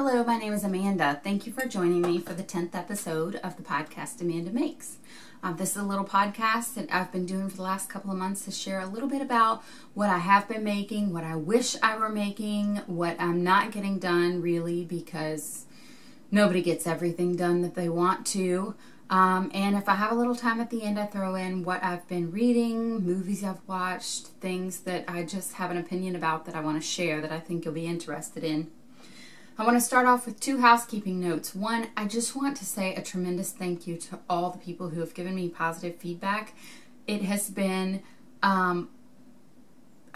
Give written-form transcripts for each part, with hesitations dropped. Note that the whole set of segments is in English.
Hello, my name is Amanda. Thank you for joining me for the 10th episode of the podcast Amanda Makes. This is a little podcast that I've been doing for the last couple of months to share a little bit about what I have been making, what I wish I were making, what I'm not getting done really because nobody gets everything done that they want to. And if I have a little time at the end, I throw in what I've been reading, movies I've watched, things that I just have an opinion about that I want to share that I think you'll be interested in. I want to start off with two housekeeping notes. One, I just want to say a tremendous thank you to all the people who have given me positive feedback. It has been a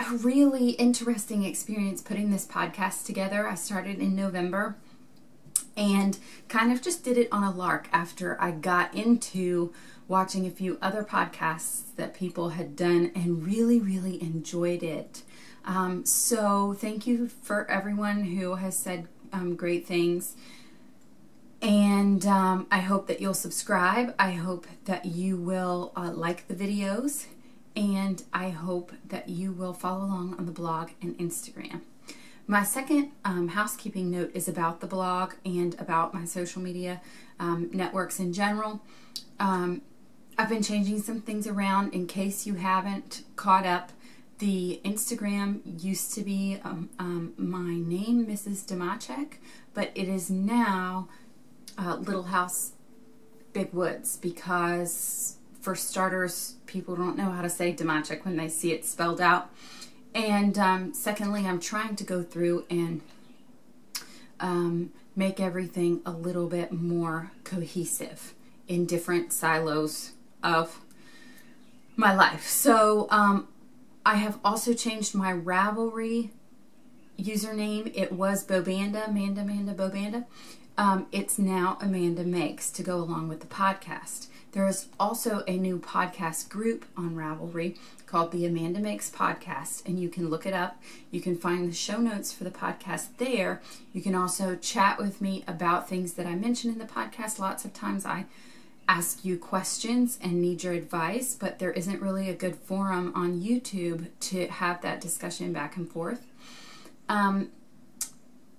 really interesting experience putting this podcast together. I started in November and kind of just did it on a lark after I got into watching a few other podcasts that people had done and really enjoyed it. So thank you for everyone who has said great things, and I hope that you'll subscribe. I hope that you will like the videos, and I hope that you will follow along on the blog and Instagram. My second housekeeping note is about the blog and about my social media networks in general. I've been changing some things around in case you haven't caught up. The Instagram used to be my name, Mrs. Demacek, but it is now Little House Big Woods because, for starters, people don't know how to say Demacek when they see it spelled out. And secondly, I'm trying to go through and make everything a little bit more cohesive in different silos of my life. So I have also changed my Ravelry username. It was Bobanda, Amanda Bobanda. It's now Amanda Makes to go along with the podcast. There is also a new podcast group on Ravelry called the Amanda Makes Podcast, and you can look it up. You can find the show notes for the podcast there. You can also chat with me about things that I mention in the podcast. Lots of times I ask you questions and need your advice, but there isn't really a good forum on YouTube to have that discussion back and forth.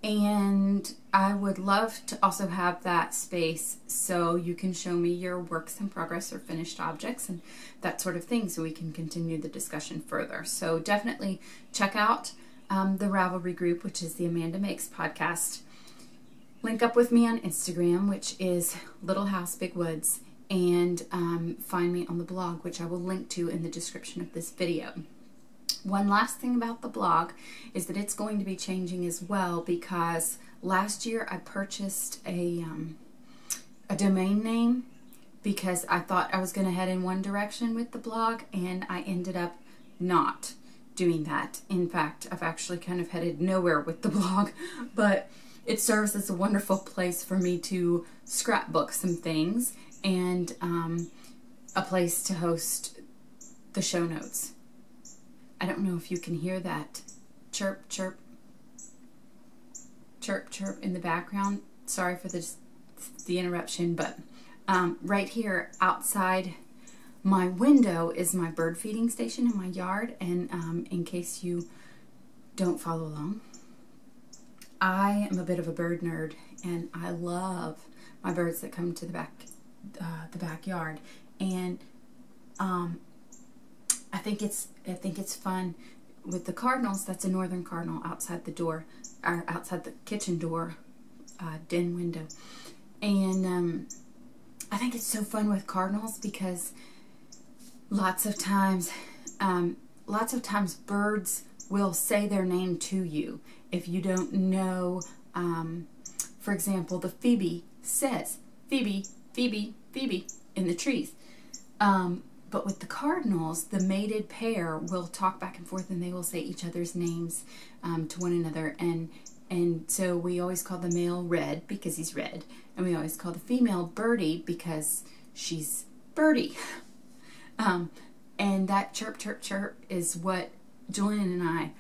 And I would love to also have that space so you can show me your works in progress or finished objects and that sort of thing so we can continue the discussion further. So definitely check out the Ravelry group, which is the Amanda Makes Podcast. Link up with me on Instagram, which is Little House Big Woods, and find me on the blog, which I will link to in the description of this video. One last thing about the blog is that it's going to be changing as well because last year I purchased a domain name because I thought I was going to head in one direction with the blog, and I ended up not doing that. In fact, I've actually kind of headed nowhere with the blog, but it serves as a wonderful place for me to scrapbook some things and a place to host the show notes. I don't know if you can hear that chirp, chirp, chirp, chirp in the background. Sorry for the interruption, but right here outside my window is my bird feeding station in my yard, and in case you don't follow along, I am a bit of a bird nerd, and I love my birds that come to the backyard, and I think it's fun with the cardinals. That's a northern cardinal outside the door, or outside the kitchen door, den window, and I think it's so fun with cardinals because lots of times birds will say their name to you. If you don't know, for example, the phoebe says, Phoebe, Phoebe, Phoebe in the trees. But with the cardinals, the mated pair will talk back and forth and they will say each other's names to one another. And so we always call the male Red because he's red. And we always call the female Birdie because she's Birdie. And that chirp, chirp, chirp is what Julian and I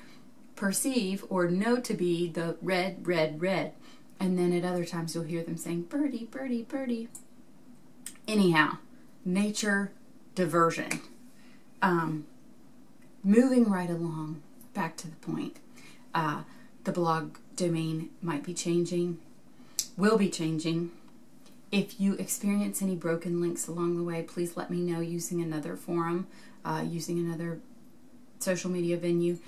perceive or know to be the red, red, red. And then at other times you'll hear them saying birdie, birdie, birdie. Anyhow, nature diversion. Moving right along, back to the point. The blog domain might be changing. will be changing. If you experience any broken links along the way, please let me know using another forum, using another social media venue,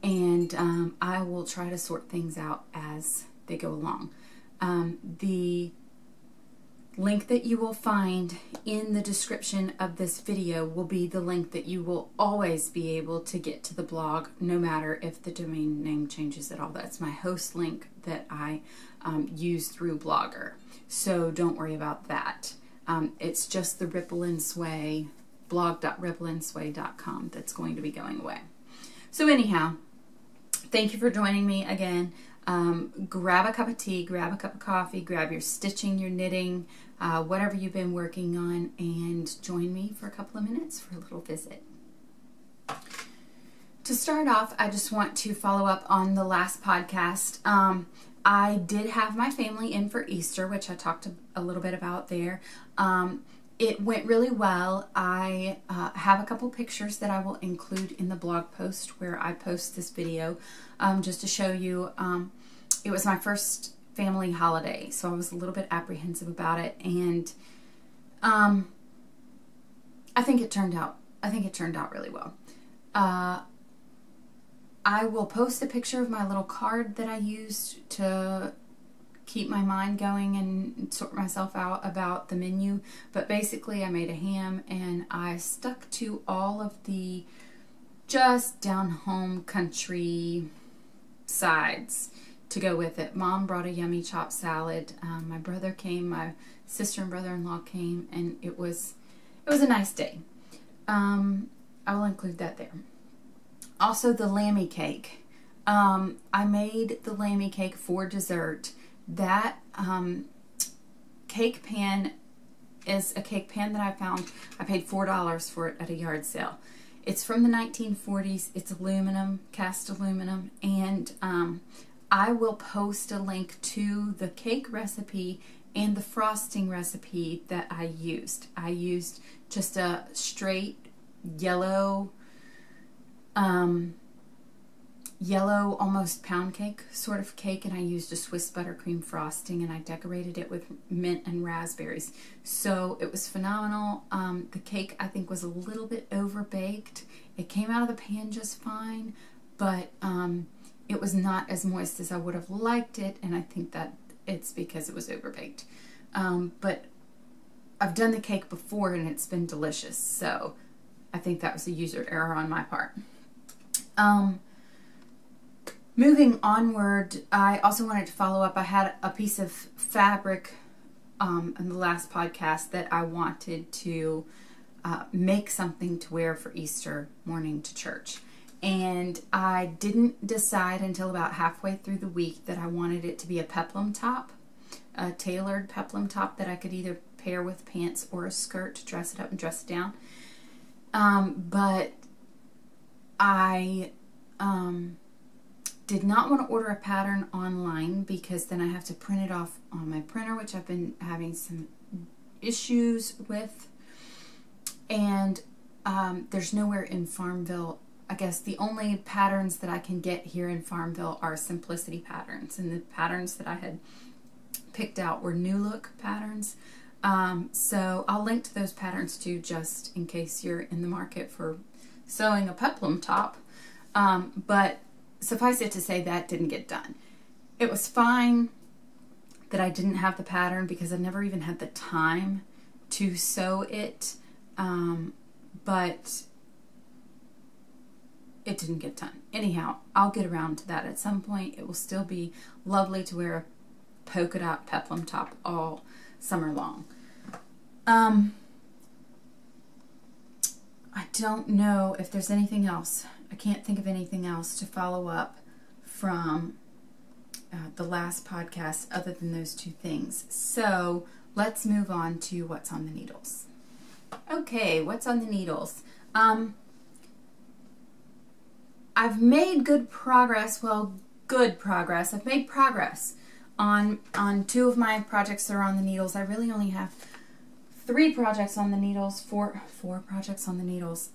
and I will try to sort things out as they go along. The link that you will find in the description of this video will be the link that you will always be able to get to the blog, no matter if the domain name changes at all. That's my host link that I use through Blogger. So don't worry about that. It's just the Ripple and Sway, blog.rippleandsway.com, that's going to be going away. So anyhow, thank you for joining me again. Grab a cup of tea, grab a cup of coffee, grab your stitching, your knitting, whatever you've been working on, and join me for a couple of minutes for a little visit. To start off, I just want to follow up on the last podcast. I did have my family in for Easter, which I talked a little bit about there. It went really well. I have a couple pictures that I will include in the blog post where I post this video, just to show you. It was my first family holiday, so I was a little bit apprehensive about it, and I think it turned out really well. I will post a picture of my little card that I used to keep my mind going and sort myself out about the menu. But basically I made a ham and I stuck to all of the just down home country sides to go with it. Mom brought a yummy chopped salad. My brother came, my sister and brother-in-law came, and it was a nice day. I will include that there. Also, the lammy cake. I made the lammy cake for dessert. That cake pan is a cake pan that I found. I paid $4 for it at a yard sale. It's from the 1940s. It's aluminum, cast aluminum, and I will post a link to the cake recipe and the frosting recipe that I used. I used just a straight yellow almost pound cake sort of cake, and I used a Swiss buttercream frosting, and I decorated it with mint and raspberries. So it was phenomenal. The cake, I think, was a little bit overbaked. It came out of the pan just fine, but it was not as moist as I would have liked it, and I think that it's because it was overbaked. But I've done the cake before and it's been delicious, so I think that was a user error on my part. Moving onward, I also wanted to follow up. I had a piece of fabric in the last podcast that I wanted to make something to wear for Easter morning to church. And I didn't decide until about halfway through the week that I wanted it to be a peplum top, a tailored peplum top that I could either pair with pants or a skirt to dress it up and dress it down. But I did not want to order a pattern online because then I have to print it off on my printer, which I've been having some issues with. And there's nowhere in Farmville. I guess the only patterns that I can get here in Farmville are Simplicity patterns, and the patterns that I had picked out were New Look patterns. So I'll link to those patterns too, just in case you're in the market for sewing a peplum top. But suffice it to say, that didn't get done. It was fine that I didn't have the pattern because I never even had the time to sew it, but it didn't get done. Anyhow, I'll get around to that at some point. It will still be lovely to wear a polka dot peplum top all summer long. I don't know if there's anything else. I can't think of anything else to follow up from the last podcast other than those two things. So let's move on to what's on the needles. Okay, what's on the needles? I've made good progress. Well, good progress. I've made progress on two of my projects that are on the needles. I really only have 3 projects on the needles, four projects on the needles,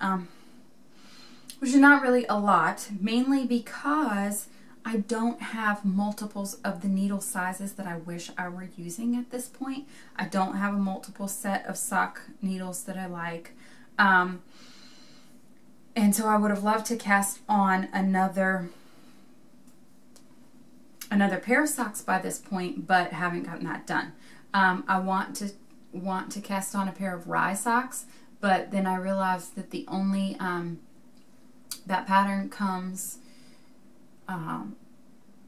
which is not really a lot, mainly because I don't have multiples of the needle sizes that I wish I were using at this point. I don't have a multiple set of sock needles that I like. And so I would have loved to cast on another pair of socks by this point, but haven't gotten that done. I want to cast on a pair of rye socks, but then I realized that the only that pattern comes, or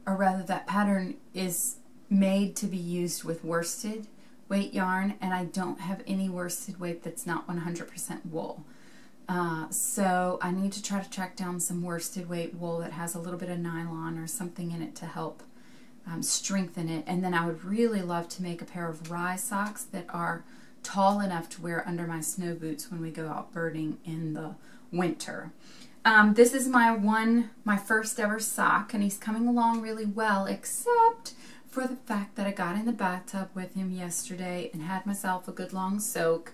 rather that pattern is made to be used with worsted weight yarn, and I don't have any worsted weight that's not 100% wool. So I need to try to track down some worsted weight wool that has a little bit of nylon or something in it to help strengthen it. And then I would really love to make a pair of rye socks that are tall enough to wear under my snow boots when we go out birding in the winter. This is my first ever sock, and he's coming along really well, except for the fact that I got in the bathtub with him yesterday and had myself a good long soak,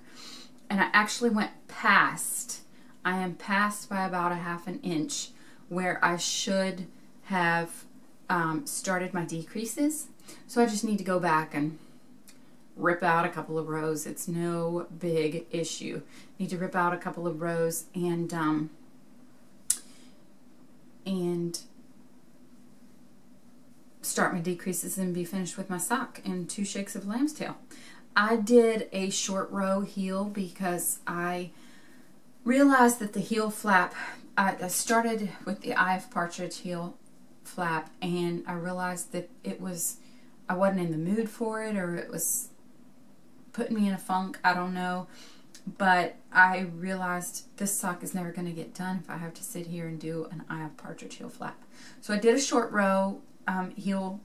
and I actually went past. I am past by about a half an inch where I should have started my decreases. So I just need to go back and rip out a couple of rows. It's no big issue. Need to rip out a couple of rows and start my decreases and be finished with my sock in 2 shakes of lamb's tail. I did a short row heel because I realized that the heel flap, I started with the Eye of Partridge heel flap, and I realized that I wasn't in the mood for it, or it was putting me in a funk, I don't know. But I realized this sock is never going to get done if I have to sit here and do an Eye of Partridge heel flap. So I did a short row heel,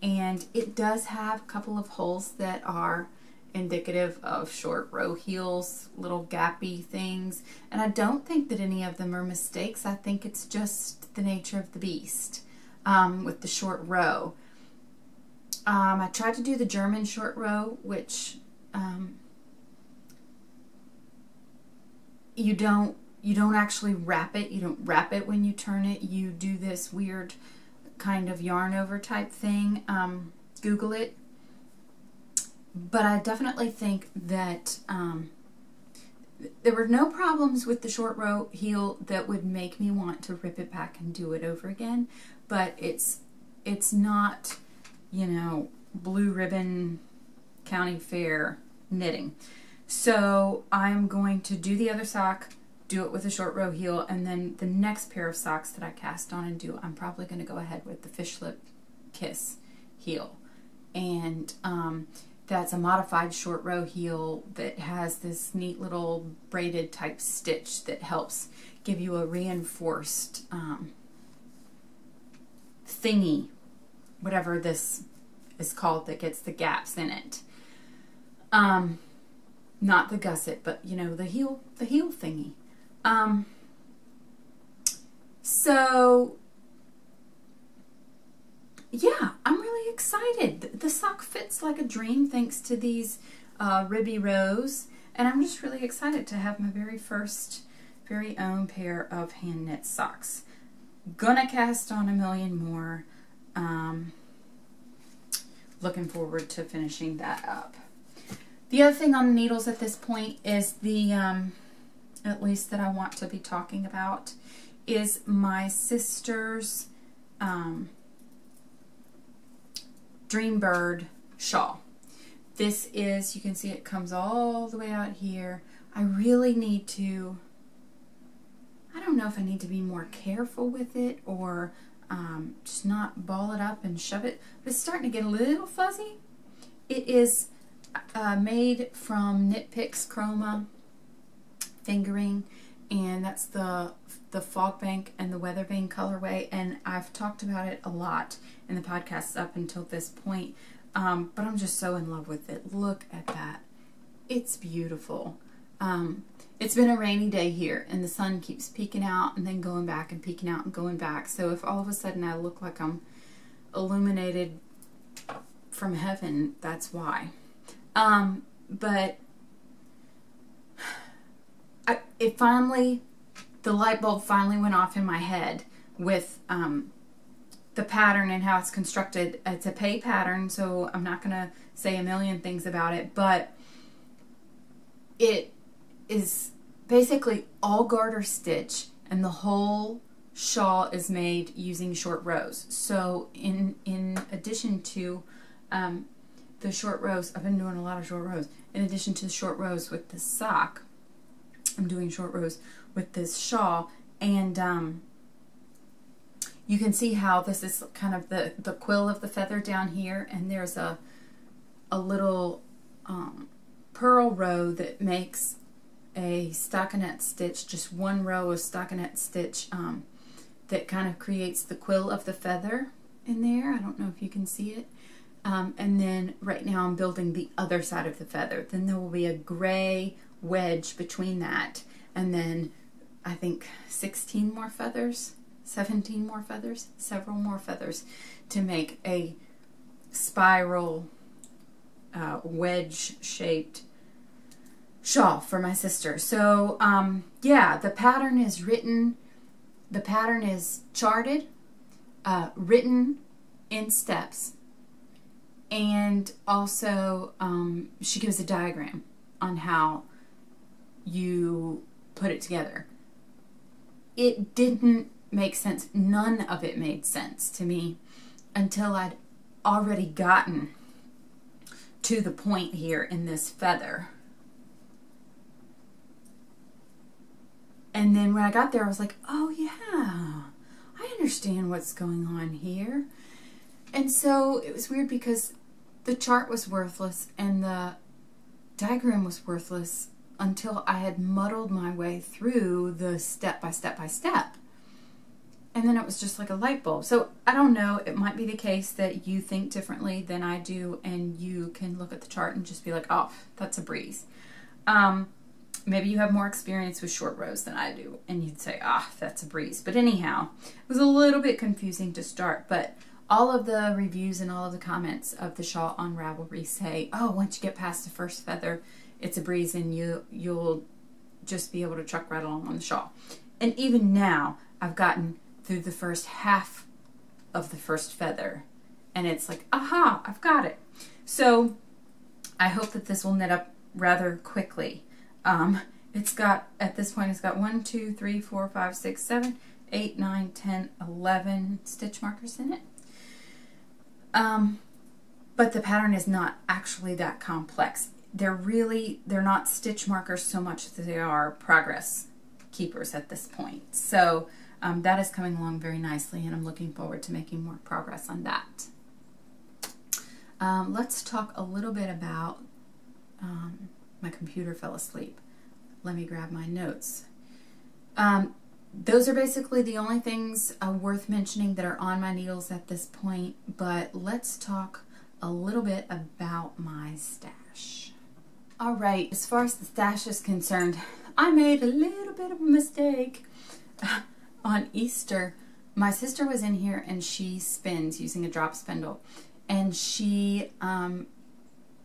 and it does have a couple of holes that are indicative of short row heels, little gappy things, and I don't think that any of them are mistakes. I think it's just the nature of the beast with the short row. I tried to do the German short row, which you don't actually wrap it. You don't wrap it when you turn it. You do this weird kind of yarn over type thing. Google it. But I definitely think that there were no problems with the short row heel that would make me want to rip it back and do it over again. But it's not, you know, blue ribbon county fair knitting. So I'm going to do the other sock, do it with a short row heel, and then the next pair of socks that I cast on and do, I'm probably going to go ahead with the Fish Lip Kiss heel. And that's a modified short row heel that has this neat little braided type stitch that helps give you a reinforced thingy, whatever this is called, that gets the gaps in it. Not the gusset, but you know, the heel thingy. So yeah, I'm really excited. The sock fits like a dream thanks to these ribby rows, and I'm just really excited to have my very own pair of hand knit socks. Gonna cast on a million more. Looking forward to finishing that up. The other thing on the needles at this point is the, at least that I want to be talking about, is my sister's Dreambird shawl. This is, you can see it comes all the way out here. I really need to, I don't know if I need to be more careful with it or just not ball it up and shove it, but it's starting to get a little fuzzy. It is made from Knit Picks Chroma fingering, and that's the Fog Bank and the Weather Vane colorway, and I've talked about it a lot in the podcasts up until this point, but I'm just so in love with it. Look at that. It's beautiful. It's been a rainy day here, and the sun keeps peeking out and then going back and peeking out and going back, so if all of a sudden I look like I'm illuminated from heaven, that's why. But the light bulb finally went off in my head with the pattern and how it's constructed. It's a pay pattern, so I'm not going to say a million things about it, but it is basically all garter stitch, and the whole shawl is made using short rows. So in addition to the short rows, I've been doing a lot of short rows. In addition to the short rows with this sock, I'm doing short rows with this shawl, and you can see how this is kind of the quill of the feather down here, and there's a little purl row that makes a stockinette stitch, just one row of stockinette stitch that kind of creates the quill of the feather in there. I don't know if you can see it. And then right now I'm building the other side of the feather. Then there will be a gray wedge between that, and then I think 16 more feathers, 17 more feathers, several more feathers to make a spiral wedge shaped shawl for my sister. So yeah, the pattern is written, the pattern is charted, written in steps, and also she gives a diagram on how you put it together. It didn't make sense. None of it made sense to me until I'd already gotten to the point here in this feather. And then when I got there, I was like, oh yeah, I understand what's going on here. And so it was weird because the chart was worthless and the diagram was worthless until I had muddled my way through the step by step by step. And then it was just like a light bulb. So I don't know, it might be the case that you think differently than I do, and you can look at the chart and just be like, oh, that's a breeze. Maybe you have more experience with short rows than I do, and you'd say, ah, that's a breeze. But anyhow, it was a little bit confusing to start, but all of the reviews and all of the comments of the shawl on Ravelry say, oh, once you get past the first feather, it's a breeze, and you'll just be able to truck right along on the shawl. And even now, I've gotten through the first half of the first feather, and it's like, aha, I've got it. So I hope that this will knit up rather quickly. It's got, at this point, it's got 1, 2, 3, 4, 5, 6, 7, 8, 9, 10, 11 stitch markers in it. But the pattern is not actually that complex. They're not stitch markers so much as they are progress keepers at this point. So that is coming along very nicely, and I'm looking forward to making more progress on that. Let's talk a little bit about my computer fell asleep. Let me grab my notes. Those are basically the only things worth mentioning that are on my needles at this point, but let's talk a little bit about my stash. All right, as far as the stash is concerned, I made a little bit of a mistake. On Easter, my sister was in here and she spins using a drop spindle, and she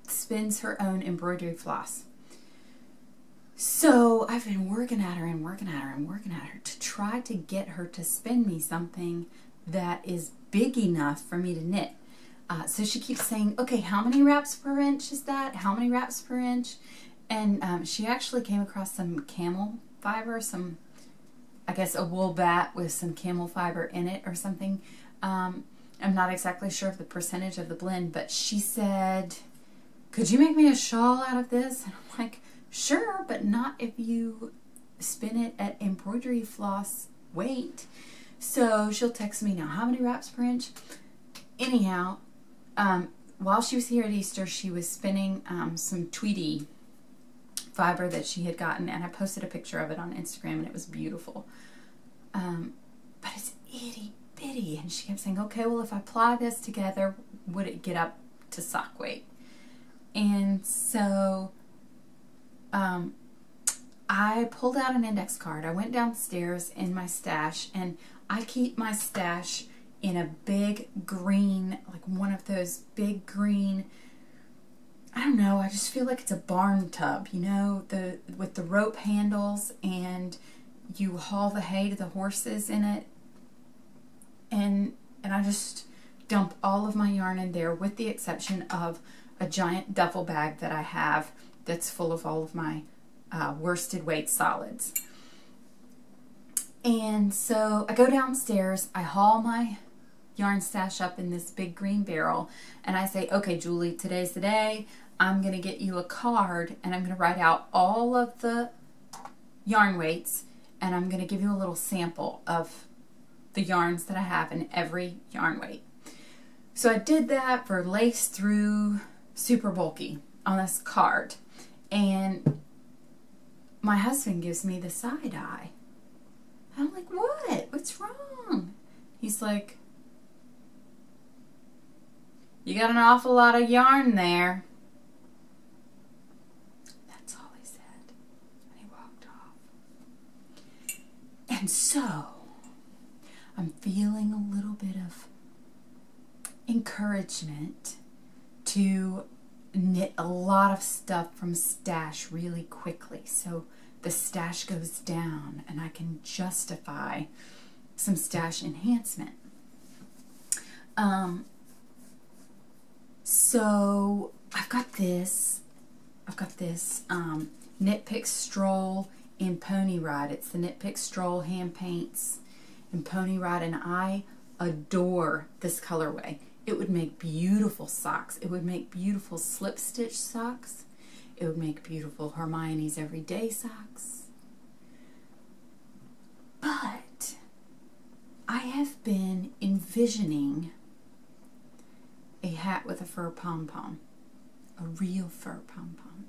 spins her own embroidery floss. So I've been working at her and working at her and working at her to try to get her to spin me something that is big enough for me to knit. So she keeps saying, okay, how many wraps per inch is that? How many wraps per inch? And she actually came across some camel fiber, I guess a wool bat with some camel fiber in it or something. I'm not exactly sure of the percentage of the blend, but she said, could you make me a shawl out of this? And I'm like, sure, but not if you spin it at embroidery floss weight. So she'll text me now, how many wraps per inch? Anyhow, while she was here at Easter, she was spinning some Tweety fiber that she had gotten, and I posted a picture of it on Instagram, and it was beautiful. But it's itty bitty, and she kept saying, okay, well, if I ply this together, would it get up to sock weight? And so I pulled out an index card. I went downstairs in my stash, and I keep my stash in a big green, like one of those big green, I don't know, I just feel like it's a barn tub, you know, with the rope handles, and you haul the hay to the horses in it. And and I just dump all of my yarn in there, with the exception of a giant duffel bag that I have that's full of all of my worsted weight solids. And so I go downstairs, I haul my yarn stash up in this big green barrel, and I say, okay, Julie, today's the day. I'm going to get you a card, and I'm going to write out all of the yarn weights, and I'm going to give you a little sample of the yarns that I have in every yarn weight. So I did that for lace through super bulky on this card, and my husband gives me the side eye. I'm like, what? What's wrong? He's like, you got an awful lot of yarn there. That's all he said. And he walked off. And so, I'm feeling a little bit of encouragement to knit a lot of stuff from stash really quickly. So the stash goes down and I can justify some stash enhancement. So I've got this Knit Pick Stroll in Pony Ride. It's the Knit Pick Stroll hand paints in Pony Ride, and I adore this colorway. It would make beautiful socks. It would make beautiful slip stitch socks. It would make beautiful Hermione's Everyday socks. But I have been envisioning a hat with a fur pom-pom, a real fur pom-pom.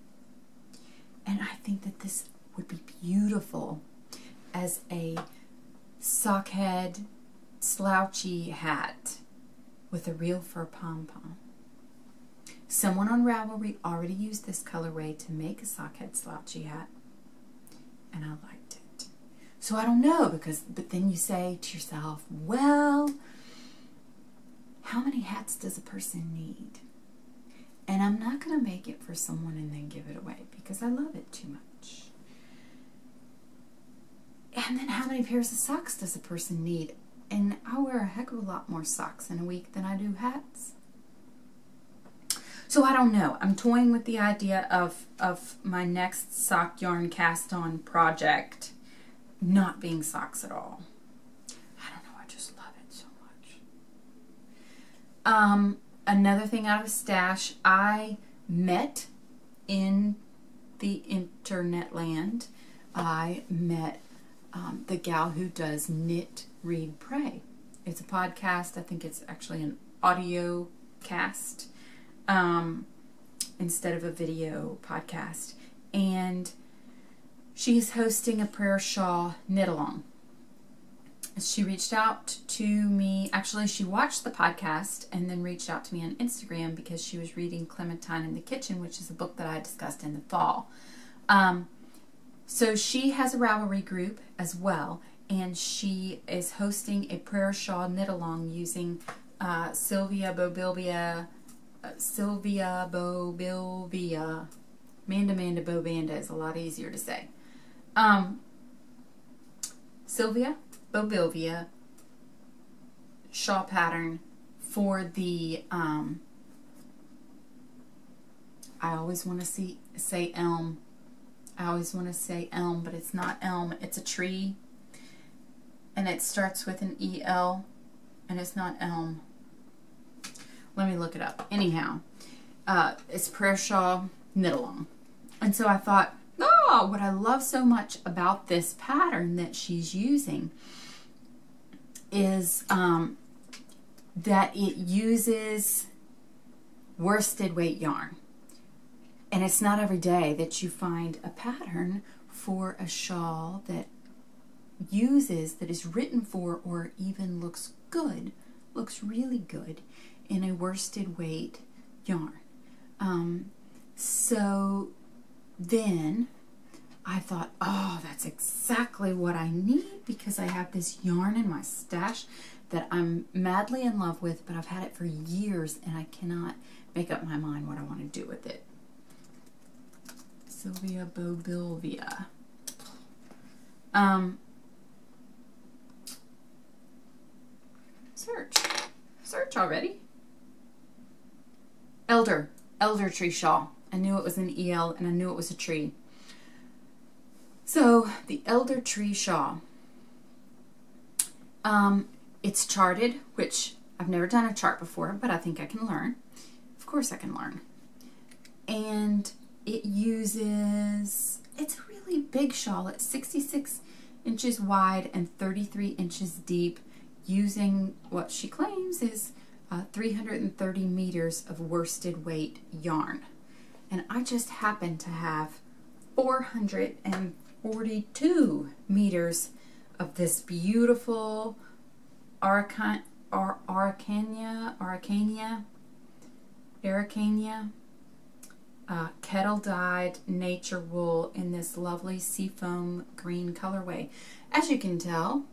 And I think that this would be beautiful as a sock head slouchy hat with a real fur pom-pom. Someone on Ravelry already used this colorway to make a sock head slouchy hat, and I liked it. So I don't know, but then you say to yourself, well, how many hats does a person need? And I'm not going to make it for someone and then give it away because I love it too much. And then how many pairs of socks does a person need? And I wear a heck of a lot more socks in a week than I do hats. So I don't know. I'm toying with the idea of my next sock yarn cast on project not being socks at all. I don't know. I just love it so much. Another thing out of stash, I met in the internet land. I met the gal who does Knit, Read, Pray. It's a podcast. I think it's actually an audio cast instead of a video podcast. And she's hosting a prayer shawl knit along. She reached out to me. Actually, she watched the podcast and then reached out to me on Instagram because she was reading Clementine in the Kitchen, which is a book that I discussed in the fall. So she has a Ravelry group as well, and she is hosting a prayer shawl knit along using Sylvia Bobilvia. Manda Bobanda is a lot easier to say. Sylvia Bobilvia shawl pattern for the I always want to say elm. I always want to say elm, but it's not elm. It's a tree, and it starts with an EL, and it's not elm. Let me look it up. Anyhow, it's prayer shawl knit along, and so I thought, oh, what I love so much about this pattern that she's using is that it uses worsted weight yarn. And it's not every day that you find a pattern for a shawl that is written for or even looks good, looks really good in a worsted weight yarn. So then I thought, oh, that's exactly what I need because I have this yarn in my stash that I'm madly in love with, but I've had it for years and I cannot make up my mind what I want to do with it. Sylvia Bobilvia. Search. already? Elder tree shawl. I knew it was an EL and I knew it was a tree. So the elder tree shawl. It's charted, which I've never done a chart before, but I think I can learn. Of course I can learn. And it uses, it's a really big shawl. It's 66 inches wide and 33 inches deep, using what she claims is 330 meters of worsted weight yarn. And I just happen to have 442 meters of this beautiful Araucania kettle dyed nature wool in this lovely seafoam green colorway. As you can tell,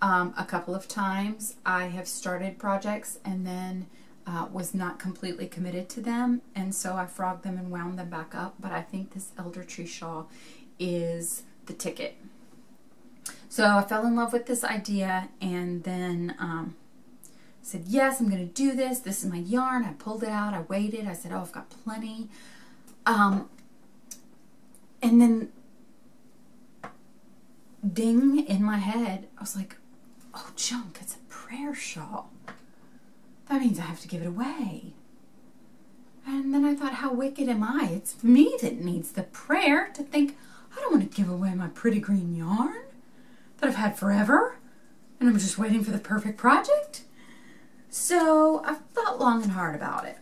a couple of times I have started projects and then was not completely committed to them, and so I frogged them and wound them back up, but I think this elder tree shawl is the ticket. So I fell in love with this idea and then said, yes, I'm going to do this. This is my yarn. I pulled it out. I weighed it. I said, oh, I've got plenty. And then ding in my head, I was like, oh, junk, it's a prayer shawl. That means I have to give it away. And then I thought, how wicked am I? It's me that needs the prayer to think, I don't want to give away my pretty green yarn that I've had forever, and I'm just waiting for the perfect project. So I thought long and hard about it.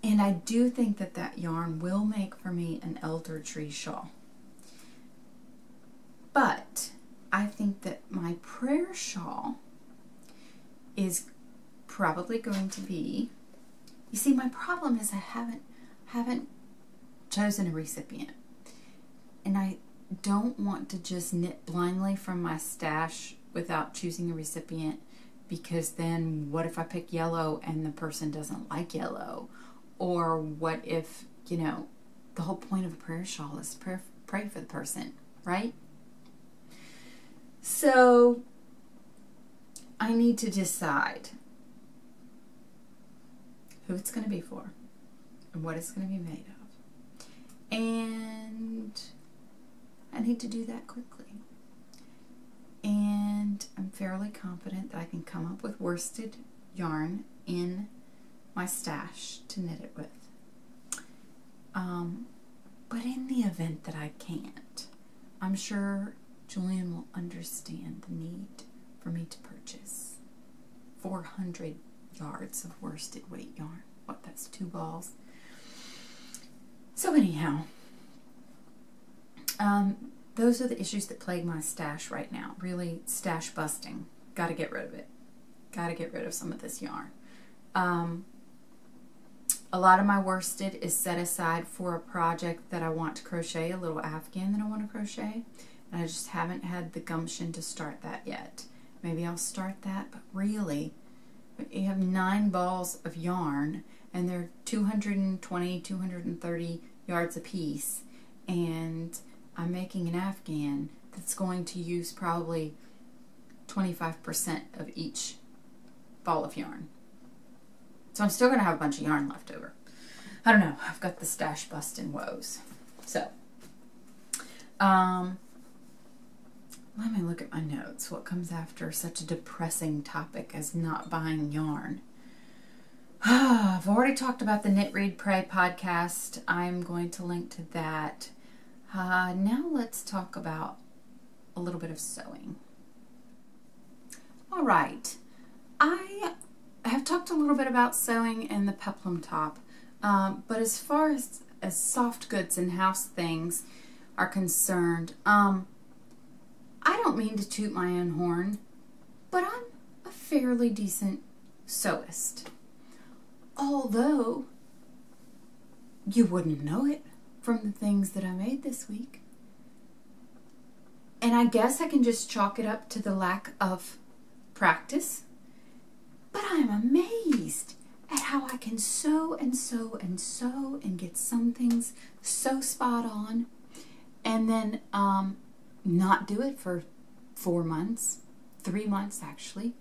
And I do think that that yarn will make for me an elder tree shawl. But I think that my prayer shawl is probably going to be, you see, my problem is I haven't chosen a recipient. And I don't want to just knit blindly from my stash without choosing a recipient, because then what if I pick yellow and the person doesn't like yellow? Or what if, you know, the whole point of a prayer shawl is to pray for the person, right? So I need to decide who it's going to be for and what it's going to be made of. And I need to do that quickly. And I'm fairly confident that I can come up with worsted yarn in my stash to knit it with. But in the event that I can't, I'm sure Julian will understand the need for me to purchase 400 yards of worsted weight yarn. What, that's 2 balls. So anyhow, those are the issues that plague my stash right now. Really, stash busting. Got to get rid of it. Got to get rid of some of this yarn. A lot of my worsted is set aside for a project that I want to crochet, a little Afghan that I want to crochet. And I just haven't had the gumption to start that yet. Maybe I'll start that, but really, you have 9 balls of yarn, and they're 220, 230 yards a piece, and I'm making an Afghan that's going to use probably 25% of each ball of yarn. So I'm still going to have a bunch of yarn left over. I don't know. I've got the stash busting woes. So, let me look at my notes. What comes after such a depressing topic as not buying yarn? I've already talked about the Knit, Read, Pray podcast. I'm going to link to that. Now let's talk about a little bit of sewing. All right. I have talked a little bit about sewing and the peplum top, but as far as soft goods and house things are concerned, I don't mean to toot my own horn, but I'm a fairly decent sewist. Although, you wouldn't know it from the things that I made this week. And I guess I can just chalk it up to the lack of practice. But I'm amazed at how I can sew and sew and sew and get some things so spot on, and then not do it for 4 months, 3 months actually.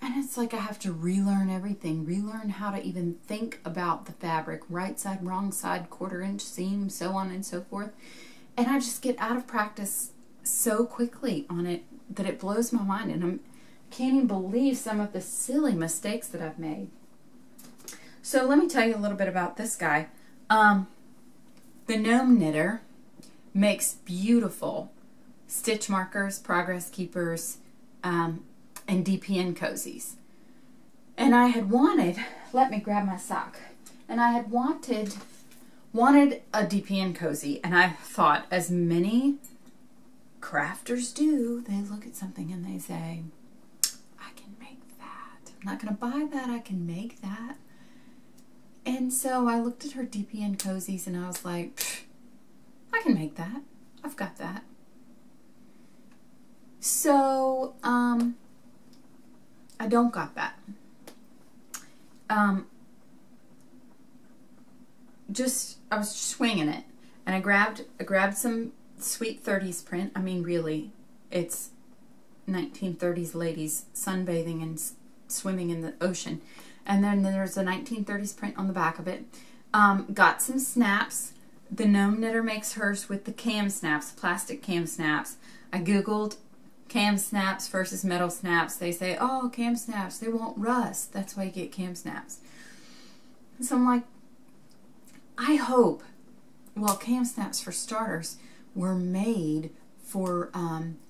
And it's like I have to relearn everything, relearn how to even think about the fabric, right side, wrong side, 1/4 inch seam, so on and so forth. And I just get out of practice so quickly on it that it blows my mind. And I can't even believe some of the silly mistakes that I've made. So let me tell you a little bit about this guy. The Gnome Knitter makes beautiful stitch markers, progress keepers, and DPN cozies. And I had wanted, let me grab my sock, and I had wanted a DPN cozy, and I thought, as many crafters do, they look at something and they say, I can make that. I'm not going to buy that, I can make that. And so I looked at her DPN cozies and I was like, I can make that. I've got that. So, I don't got that. I was just winging it, and I grabbed some sweet 30s print. I mean, really, it's 1930s ladies sunbathing and swimming in the ocean. And then there's a 1930s print on the back of it. Got some snaps. The Gnome Knitter makes hers with the cam snaps, plastic cam snaps. I Googled cam snaps versus metal snaps. They say, oh, cam snaps, they won't rust. That's why you get cam snaps. And so I'm like, I hope, well, cam snaps, for starters, were made for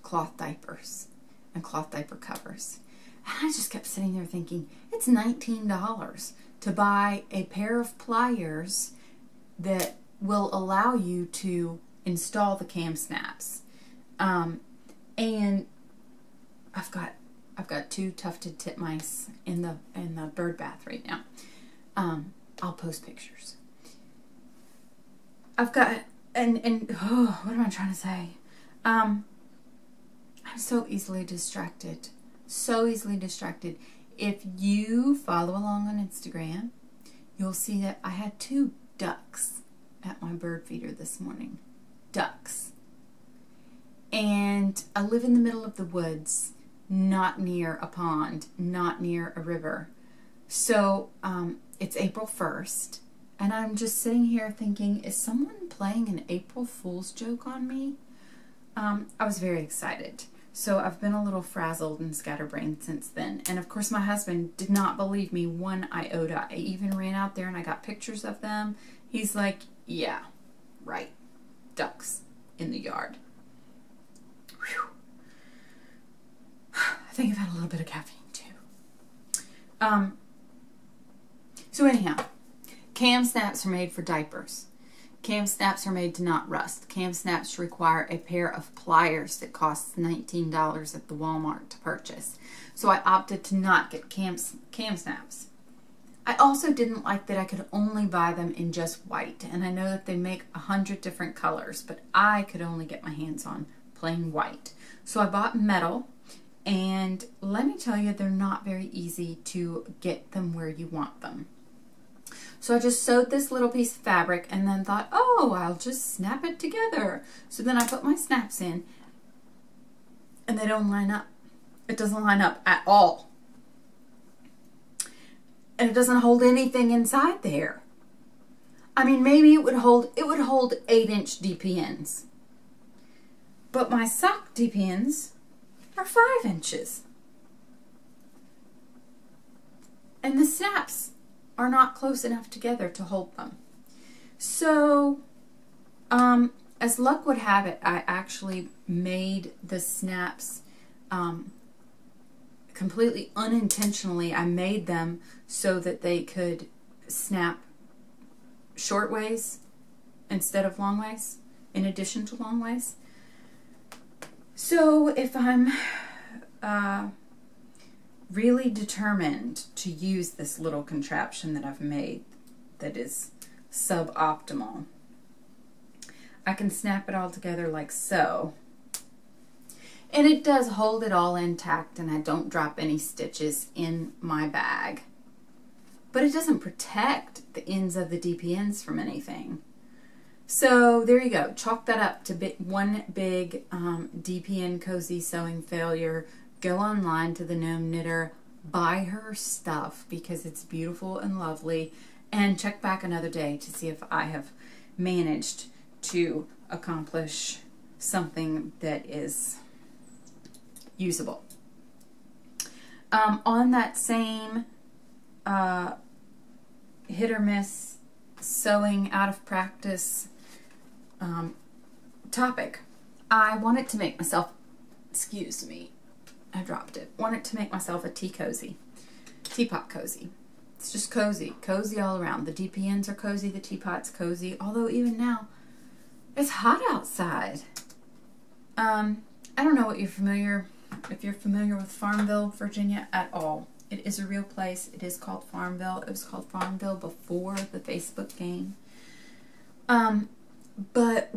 cloth diapers and cloth diaper covers. And I just kept sitting there thinking, it's $19 to buy a pair of pliers that will allow you to install the cam snaps. And I've got 2 tufted titmice in the bird bath right now. I'll post pictures. I've got oh, what am I trying to say? I'm so easily distracted. So easily distracted. If you follow along on Instagram, you'll see that I had 2 ducks at my bird feeder this morning. Ducks. And I live in the middle of the woods, not near a pond, not near a river. So it's April 1st, and I'm just sitting here thinking, is someone playing an April Fool's joke on me? I was very excited. So I've been a little frazzled and scatterbrained since then. And of course my husband did not believe me one iota. I even ran out there and I got pictures of them. He's like, yeah, right. Ducks in the yard. Whew. I think I've had a little bit of caffeine too. So anyhow, cam snaps are made for diapers. Cam snaps are made to not rust. Cam snaps require a pair of pliers that costs $19 at the Walmart to purchase. So I opted to not get cam snaps. I also didn't like that I could only buy them in just white. And I know that they make 100 different colors, but I could only get my hands on plain white. So I bought metal, and let me tell you, they're not very easy to get them where you want them. So I just sewed this little piece of fabric and then thought, oh, I'll just snap it together. So then I put my snaps in, and they don't line up. It doesn't line up at all. And it doesn't hold anything inside there. I mean, maybe it would hold 8-inch DPNs. But my sock DPNs are 5 inches. And the snaps are not close enough together to hold them. So, as luck would have it, I actually made the snaps completely unintentionally. I made them so that they could snap short ways instead of long ways, in addition to long ways. So if I'm really determined to use this little contraption that I've made that is suboptimal, I can snap it all together like so. And it does hold it all intact, and I don't drop any stitches in my bag. But it doesn't protect the ends of the DPNs from anything. So there you go. Chalk that up to one big DPN cozy sewing failure. Go online to the Gnome Knitter, buy her stuff because it's beautiful and lovely, and check back another day to see if I have managed to accomplish something that is usable. On that same hit or miss sewing out of practice topic, I wanted to make myself, excuse me, I dropped it, wanted to make myself a teapot cozy. It's just cozy all around. The DPNs are cozy, the teapot's cozy, although even now it's hot outside. I don't know if you're familiar with Farmville, Virginia at all. It is a real place. It is called Farmville. It was called Farmville before the Facebook game. But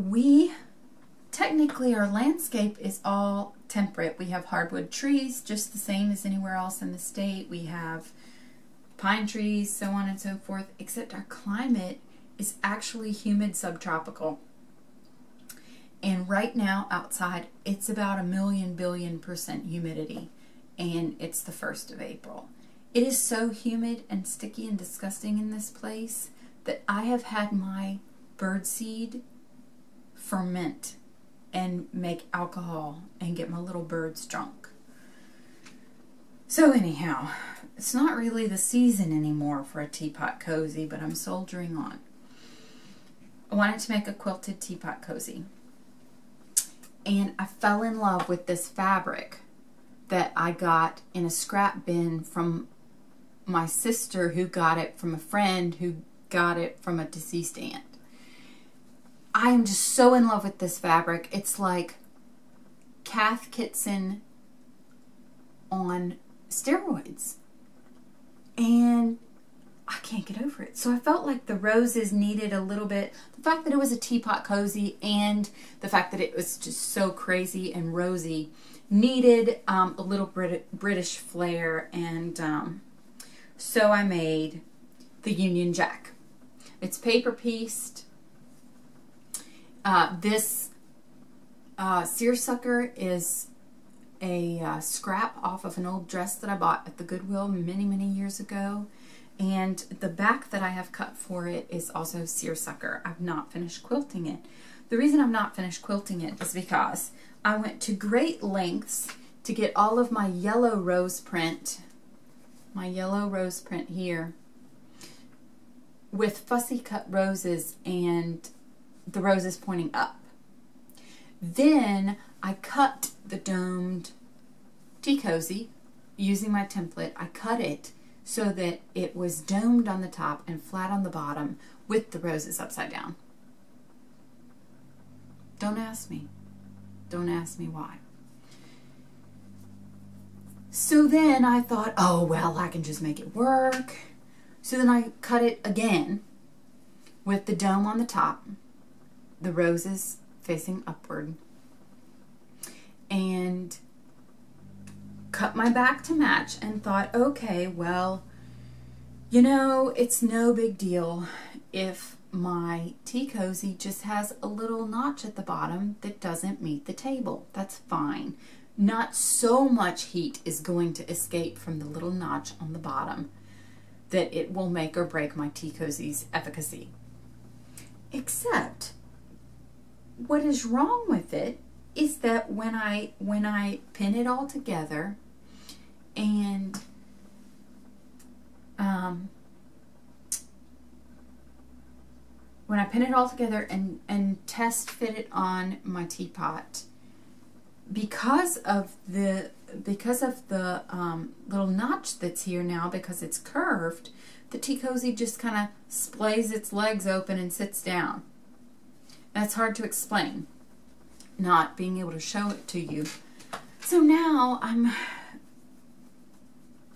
technically our landscape is all temperate. We have hardwood trees, just the same as anywhere else in the state. We have pine trees, so on and so forth, except our climate is actually humid subtropical. And right now outside, it's about 1,000,000 billion% humidity, and it's the 1st of April. It is so humid and sticky and disgusting in this place that I have had my birdseed ferment and make alcohol and get my little birds drunk. So anyhow, it's not really the season anymore for a teapot cozy, but I'm soldiering on. I wanted to make a quilted teapot cozy. And I fell in love with this fabric that I got in a scrap bin from my sister, who got it from a friend who got it from a deceased aunt. I am just so in love with this fabric. It's like Cath Kidston on steroids. And I can't get over it. So I felt like the roses needed a little bit, the fact that it was a teapot cozy and the fact that it was just so crazy and rosy needed a little British flair, and so I made the Union Jack. It's paper pieced. This seersucker is a scrap off of an old dress that I bought at the Goodwill many years ago. And the back that I have cut for it is also seersucker. I've not finished quilting it. The reason I've not finished quilting it is because I went to great lengths to get all of my yellow rose print here with fussy cut roses and the roses pointing up. Then I cut the domed tea cozy using my template. I cut it so that it was domed on the top and flat on the bottom with the roses upside down. Don't ask me. Don't ask me why. So then I thought, oh, well, I can just make it work. So then I cut it again with the dome on the top, the roses facing upward, and cut my back to match and thought, okay, well, you know, it's no big deal if my tea cozy just has a little notch at the bottom that doesn't meet the table. That's fine. Not so much heat is going to escape from the little notch on the bottom that it will make or break my tea cozy's efficacy. Except, what is wrong with it is that when I pin it all together and and test fit it on my teapot, because of the little notch that's here now, because it's curved, the tea cozy just kind of splays its legs open and sits down. That's hard to explain, not being able to show it to you. So now I'm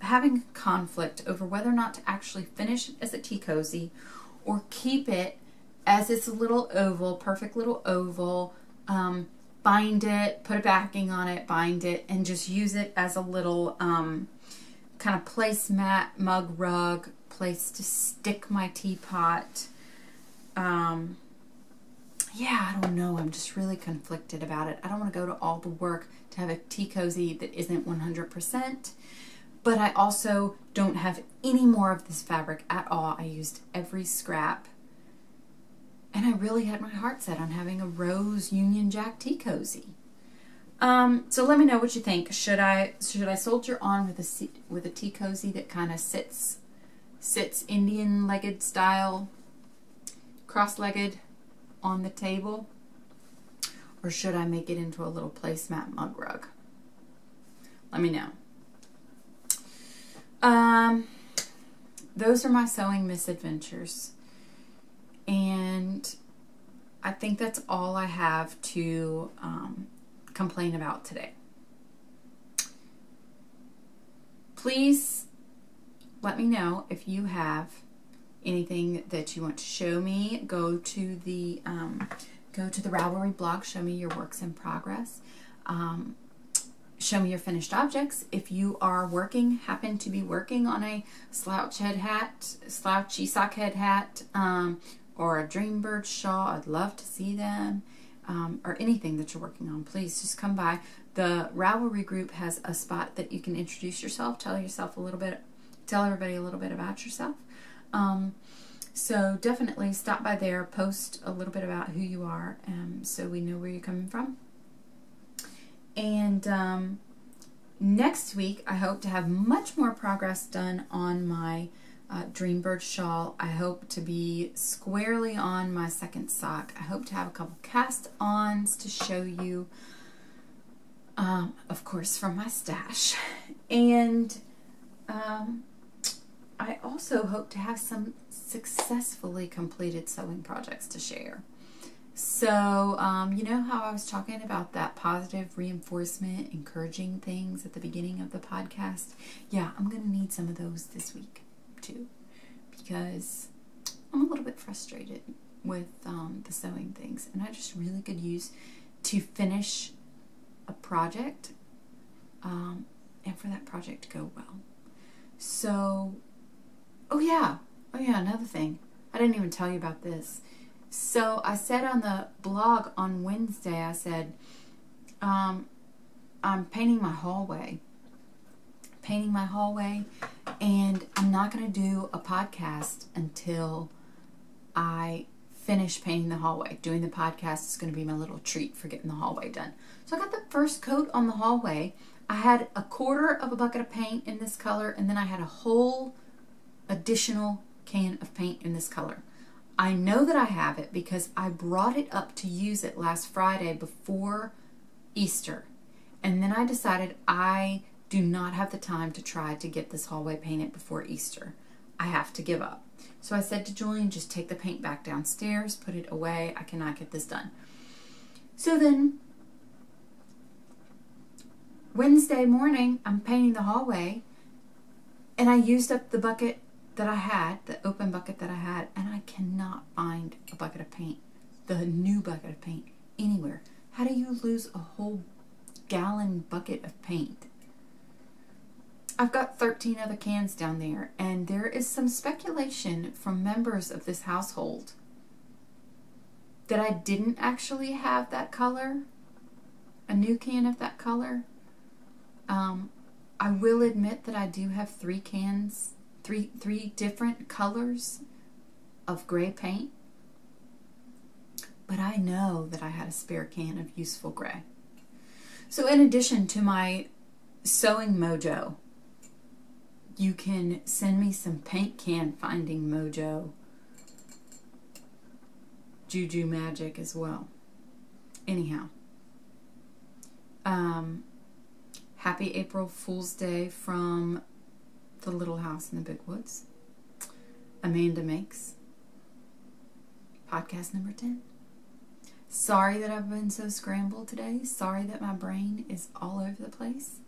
having conflict over whether or not to actually finish it as a tea cozy or keep it as it's a little oval, perfect little oval, bind it, put a backing on it, bind it, and just use it as a little kind of placemat, mug rug, place to stick my teapot. Yeah, I don't know. I'm just really conflicted about it. I don't want to go to all the work to have a tea cozy that isn't 100%, but I also don't have any more of this fabric at all. I used every scrap. And I really had my heart set on having a rose Union Jack tea cozy. So let me know what you think. Should I soldier on with a tea cozy that kind of sits Indian legged style, cross-legged on the table, or should I make it into a little placemat mug rug? Let me know. Those are my sewing misadventures. And I think that's all I have to complain about today. Please let me know if you have anything that you want to show me. Go to the Ravelry blog. Show me your works in progress. Show me your finished objects. If you are happen to be working on a slouchy sock head hat, or a Dreambird shawl, I'd love to see them. Or anything that you're working on, please just come by. The Ravelry group has a spot that you can introduce yourself, tell everybody a little bit about yourself. So definitely stop by there, post a little bit about who you are, so we know where you're coming from. And next week, I hope to have much more progress done on my Dreambird shawl. I hope to be squarely on my second sock. I hope to have a couple cast-ons to show you, of course, from my stash. And I also hope to have some successfully completed sewing projects to share. So, you know how I was talking about that positive reinforcement, encouraging things at the beginning of the podcast? Yeah, I'm going to need some of those this week too, because I'm a little bit frustrated with the sewing things, and I just really could use to finish a project and for that project to go well. So, oh yeah, another thing. I didn't even tell you about this. So I said on the blog on Wednesday, I said, I'm painting my hallway. And I'm not going to do a podcast until I finish painting the hallway. Doing the podcast is going to be my little treat for getting the hallway done. So I got the first coat on the hallway. I had a quarter of a bucket of paint in this color, and then I had a whole additional can of paint in this color. I know that I have it because I brought it up to use it last Friday before Easter. And then I decided I do not have the time to try to get this hallway painted before Easter. I have to give up. So I said to Julian, just take the paint back downstairs, put it away. I cannot get this done. So then Wednesday morning, I'm painting the hallway, and I used up the bucket that I had, the open bucket that I had, and I cannot find a bucket of paint, the new bucket of paint, anywhere. How do you lose a whole gallon bucket of paint? I've got 13 other cans down there, and there is some speculation from members of this household that I didn't actually have that color, a new can of that color. I will admit that I do have 3 cans, three different colors of gray paint, but I know that I had a spare can of useful gray. So in addition to my sewing mojo, you can send me some paint can finding mojo, juju magic as well. Anyhow, happy April Fool's Day from the Little House in the Big Woods. Amanda Makes, podcast number 10. Sorry that I've been so scrambled today. Sorry that my brain is all over the place.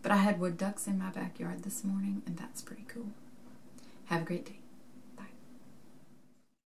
But I had wood ducks in my backyard this morning, and that's pretty cool. Have a great day.